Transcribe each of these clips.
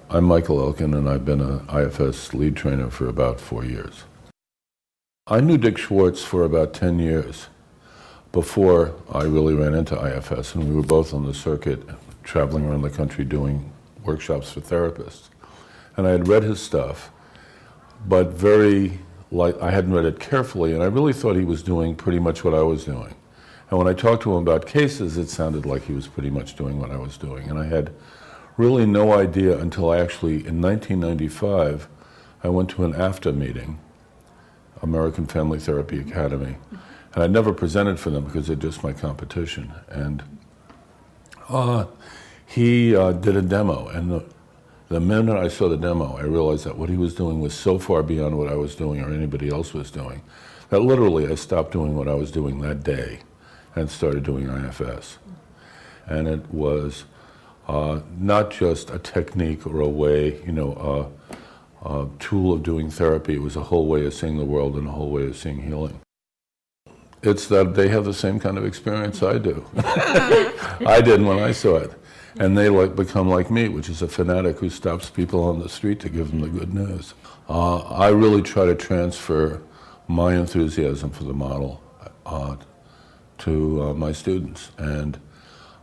I'm MichaelElkin, and I've been an IFS lead trainer for about 4 years. I knew Dick Schwartz for about 10 years before I really ran into IFS, and we were both on the circuit traveling around the country doing workshops for therapists. And I had read his stuff, but I hadn't read it carefully, and I really thought he was doing pretty much what I was doing. And when I talked to him about cases, it sounded like he was pretty much doing what I was doing. And I had really no idea until I actually, in 1995, I went to an AFTA meeting, American Family Therapy Academy, and I never presented for them because they're just my competition. And he did a demo, and the minute I saw the demo, I realized that what he was doing was so far beyond what I was doing or anybody else was doing, that literally I stopped doing what I was doing that day and started doing IFS. And it was not just a technique or a way, a tool of doing therapy. It was a whole way of seeing the world and a whole way of seeing healing. It's that they have the same kind of experience I do. I did when I saw it. And they become like me, which is a fanatic who stops people on the street to give them the good news. I really try to transfer my enthusiasm for the model to my students. And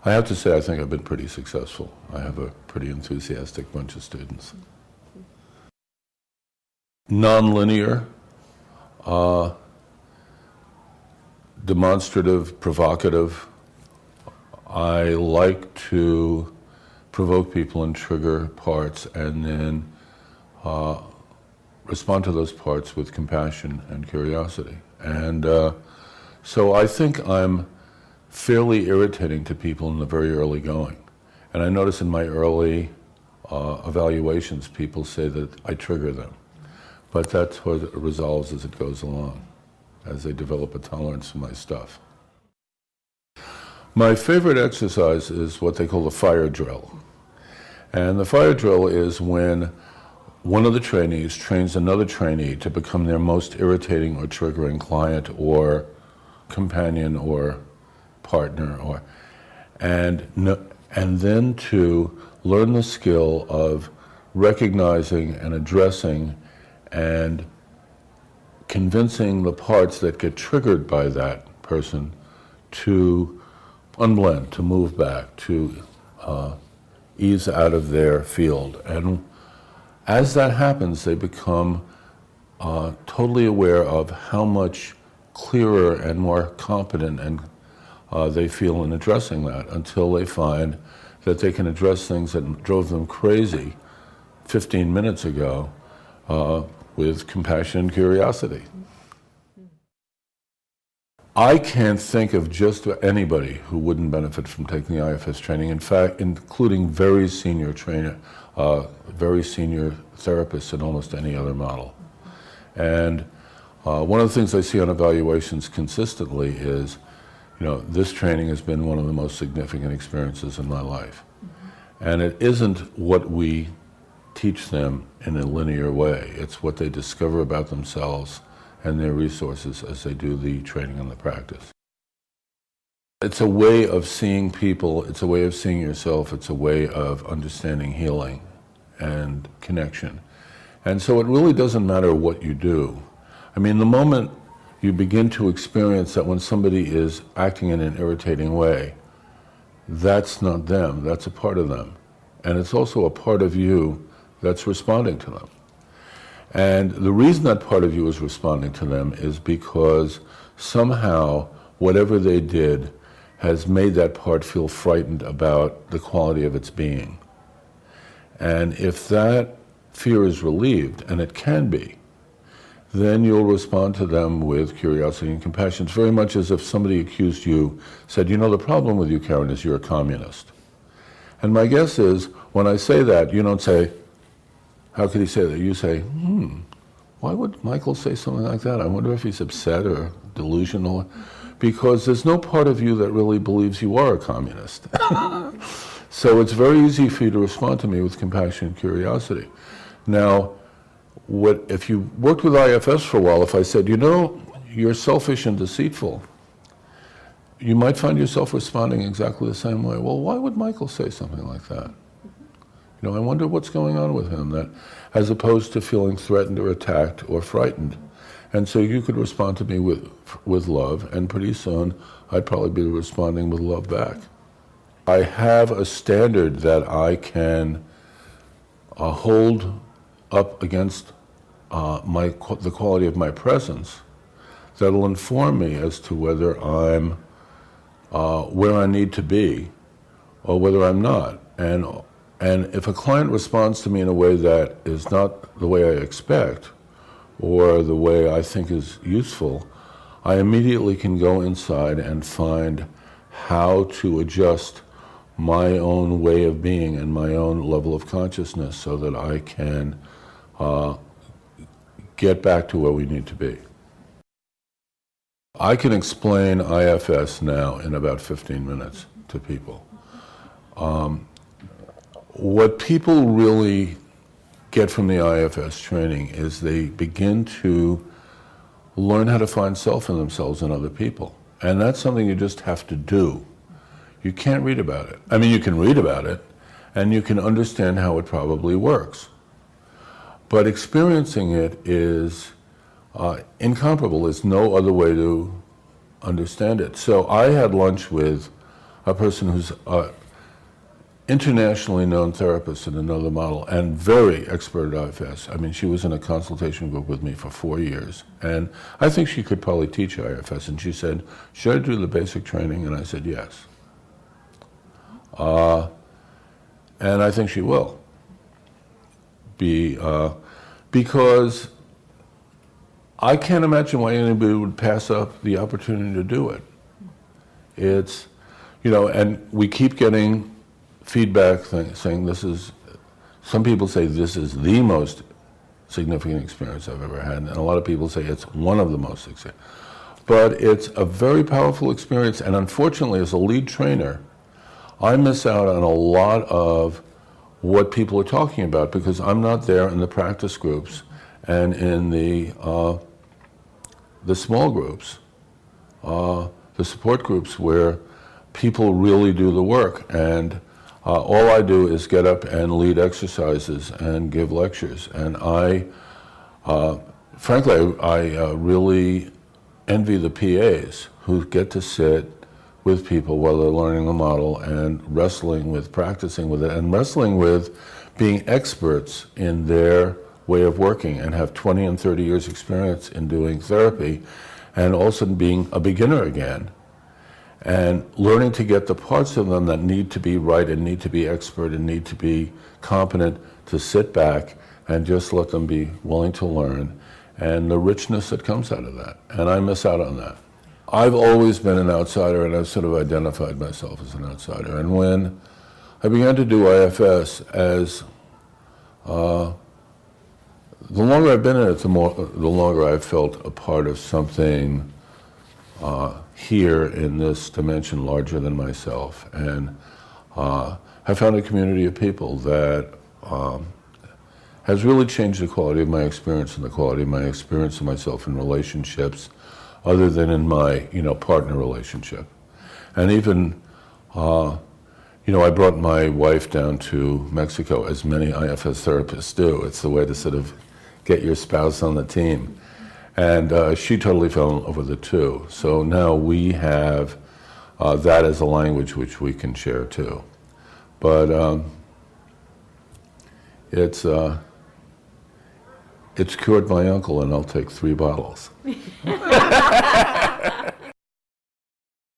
I have to say, I think I've been pretty successful. I have a pretty enthusiastic bunch of students. Non-linear, demonstrative, provocative. I like to provoke people and trigger parts and then respond to those parts with compassion and curiosity. And so I think I'm fairly irritating to people in the very early going. And I notice in my early evaluations, people say that I trigger them. But that's what it resolves as it goes along, as they develop a tolerance for my stuff. My favorite exercise is what they call the fire drill. And the fire drill is when one of the trainees trains another trainee to become their most irritating or triggering client or companion or partner, and then to learn the skill of recognizing and addressing and convincing the parts that get triggered by that person to unblend, to move back, to ease out of their field. And as that happens, they become totally aware of how much clearer and more competent and they feel in addressing that, until they find that they can address things that drove them crazy 15 minutes ago with compassion and curiosity. I can't think of just anybody who wouldn't benefit from taking the IFS training, in fact, including very senior very senior therapists in almost any other model. And one of the things I see on evaluations consistently is, this training has been one of the most significant experiences in my life. And it isn't what we teach them in a linear way. It's what they discover about themselves and their resources as they do the training and the practice. It's a way of seeing people, it's a way of seeing yourself, it's a way of understanding healing and connection. And so it really doesn't matter what you do. I mean, the moment you begin to experience that when somebody is acting in an irritating way, that's not them, that's a part of them. And it's also a part of you that's responding to them. And the reason that part of you is responding to them is because somehow whatever they did has made that part feel frightened about the quality of its being. And if that fear is relieved, and it can be, then you'll respond to them with curiosity and compassion. It's very much as if somebody accused you, said, the problem with you, Karen, is you're a communist. And my guess is, when I say that, you don't say, how could he say that? You say, why would Michael say something like that? I wonder if he's upset or delusional. Because there's no part of you that really believes you are a communist. So it's very easy for you to respond to me with compassion and curiosity. Now, if you worked with IFS for a while, if I said, you're selfish and deceitful, you might find yourself responding exactly the same way. Well, why would Michael say something like that? I wonder what's going on with him, that as opposed to feeling threatened or attacked or frightened. And so you could respond to me with love, and pretty soon I'd probably be responding with love back. I have a standard that I can hold up against the quality of my presence that'll inform me as to whether I'm where I need to be or whether I'm not. And if a client responds to me in a way that is not the way I expect or the way I think is useful, I immediately can go inside and find how to adjust my own way of being and my own level of consciousness so that I can get back to where we need to be. I can explain IFS now in about 15 minutes to people. What people really get from the IFS training is they begin to learn how to find self in themselves and other people. And that's something you just have to do. You can't read about it. I mean, you can read about it, and you can understand how it probably works. But experiencing it is incomparable. There's no other way to understand it. So I had lunch with a person who's internationally known therapist in another model and very expert at IFS. I mean, she was in a consultation group with me for 4 years, and I think she could probably teach IFS. And she said, "Should I do the basic training?" And I said, "Yes." And I think she will. Because I can't imagine why anybody would pass up the opportunity to do it. It's, and we keep getting feedback saying this is, some people say this is the most significant experience I've ever had, and a lot of people say it's one of the most significant. But it's a very powerful experience, and unfortunately, as a lead trainer, I miss out on a lot of what people are talking about because I'm not there in the practice groups and in the small groups, the support groups where people really do the work. And all I do is get up and lead exercises and give lectures. And frankly, I really envy the PAs who get to sit with people while they're learning the model and wrestling with practicing with it and wrestling with being experts in their way of working and have 20 and 30 years experience in doing therapy, and also being a beginner again and learning to get the parts of them that need to be right and need to be expert and need to be competent to sit back and just let them be willing to learn, and the richness that comes out of that. And I miss out on that. I've always been an outsider, and I've sort of identified myself as an outsider. And when I began to do IFS, the longer I've been in it, the longer I've felt a part of something here in this dimension larger than myself. And I found a community of people that has really changed the quality of my experience and the quality of my experience of myself in relationships other than in my, partner relationship. And even, I brought my wife down to Mexico, as many IFS therapists do. It's the way to sort of get your spouse on the team. And she totally fell in love with it too. So now we have that as a language which we can share too. But it's cured my uncle, and I'll take 3 bottles.